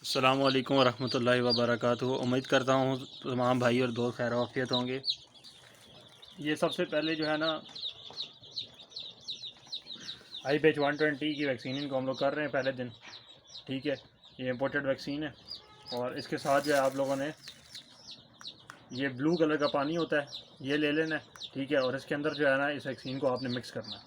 अस्सलामु अलैकुम वरहमतुल्लाहि वबरकातुहू। उम्मीद करता हूँ तमाम भाई और दोस्त खैर आफियत होंगे। ये सबसे पहले जो है ना IPH120 की वैक्सीन इनको हम लोग कर रहे हैं पहले दिन। ठीक है, ये इम्पोर्टेड वैक्सीन है और इसके साथ जो है आप लोगों ने ये ब्लू कलर का पानी होता है, ये ले लेना है। ठीक है, और इसके अंदर जो है ना इस वैक्सीन को आपने मिक्स करना है।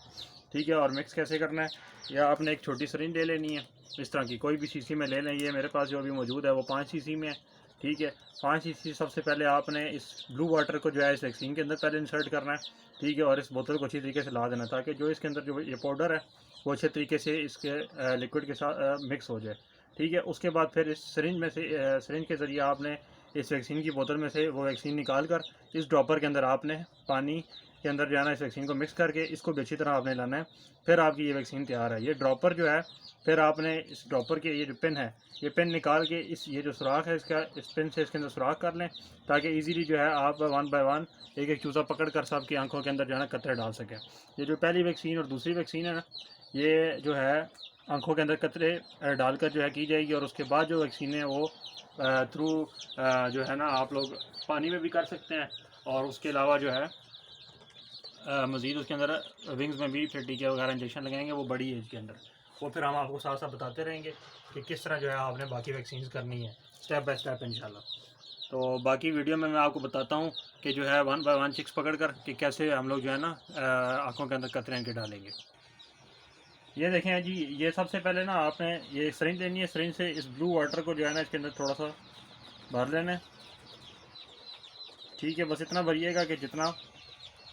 ठीक है, और मिक्स कैसे करना है, या आपने एक छोटी सरिंज ले लेनी है, इस तरह की कोई भी शीशी में ले लें। ये मेरे पास जो अभी मौजूद है वो 5 शीशी में है। ठीक है, 5 शीशी सबसे पहले आपने इस ब्लू वाटर को जो है इस वैक्सीन के अंदर पहले इंसर्ट करना है। ठीक है, और इस बोतल को अच्छी तरीके से ला देना ताकि जो इसके अंदर जो ये पाउडर है वो अच्छे तरीके से इसके लिक्विड के साथ मिक्स हो जाए। ठीक है, उसके बाद फिर इस सरिंज में से सरिंज के ज़रिए आपने इस वैक्सीन की बोतल में से वो वैक्सीन निकाल कर इस ड्रॉपर के अंदर आपने पानी के अंदर जाना, इस वैक्सीन को मिक्स करके इसको भी अच्छी तरह आपने लाना है। फिर आपकी ये वैक्सीन तैयार है। ये ड्रॉपर जो है, फिर आपने इस ड्रॉपर के ये जो पिन है, ये पिन निकाल के इस ये जो सुराख है इसका, इस पिन से इसके अंदर सुराख कर लें ताकि इजीली जो है आप वन बाय वन एक एक चूज़ा पकड़ कर सबकी आंखों के अंदर जो है ना कतरे डाल सकें। ये जो पहली वैक्सीन और दूसरी वैक्सीन है ना, ये जो है आंखों के अंदर कतरे डालकर जो है की जाएगी, और उसके बाद जो वैक्सीन है वो थ्रू जो है ना आप लोग पानी में भी कर सकते हैं, और उसके अलावा जो है मज़ीद उसके अंदर विंग्स में भी फिर टीके वगैरह इंजेक्शन लगाएंगे वो बड़ी एज के अंदर। वो फिर हम आपको साथ साथ बताते रहेंगे कि किस तरह जो है आपने बाकी वैक्सीन करनी है स्टेप बाय स्टेप इंशाल्लाह। तो बाकी वीडियो में मैं आपको बताता हूँ कि जो है 1 बाय 1 चिक्स पकड़ कर कि कैसे हम लोग जो है ना आँखों के अंदर कतरे के डालेंगे। ये देखें जी, ये सबसे पहले ना आपने ये सरिंज लेनी है। सरिंज से इस ब्लू वाटर को जो है ना इसके अंदर थोड़ा सा भर लेना है। ठीक है, बस इतना भरिएगा कि जितना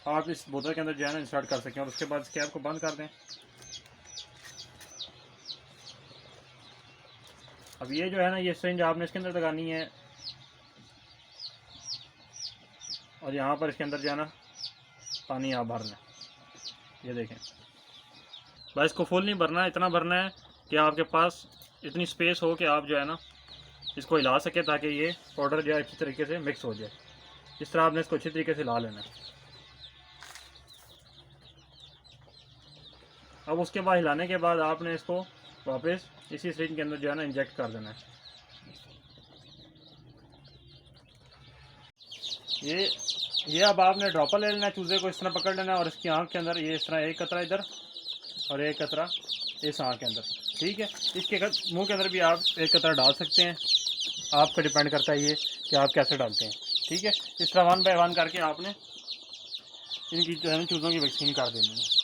आप इस बोतल के अंदर जो है ना इंसर्ट कर सकें, और उसके बाद इस कैप को बंद कर दें। अब ये जो है ना ये सिरिंज आपने इसके अंदर लगानी है, और यहाँ पर इसके अंदर जो है ना पानी आप भर लें। ये देखें, बस इसको फुल नहीं भरना है, इतना भरना है कि आपके पास इतनी स्पेस हो कि आप जो है ना इसको हिला सके ताकि ये पाउडर जो है अच्छी तरीके से मिक्स हो जाए। इस तरह आपने इसको अच्छी तरीके से ला लेना है। अब उसके बाद हिलाने के बाद आपने इसको वापस इसी सिरिंज के अंदर जो है ना इंजेक्ट कर देना है। ये अब आपने ड्रॉपर ले लेना है, चूज़े को इस तरह पकड़ लेना है, और इसकी आँख के अंदर ये इस तरह एक कतरा इधर और एक कतरा इस आँख के अंदर। ठीक है, इसके मुंह के अंदर भी आप एक कतरा डाल सकते हैं, आप पे डिपेंड करता है ये कि आप कैसे डालते हैं। ठीक है, इस तरह 1 बाय 1 करके आपने इनकी जो है ना चूज़ों की वैक्सीन कर देनी है।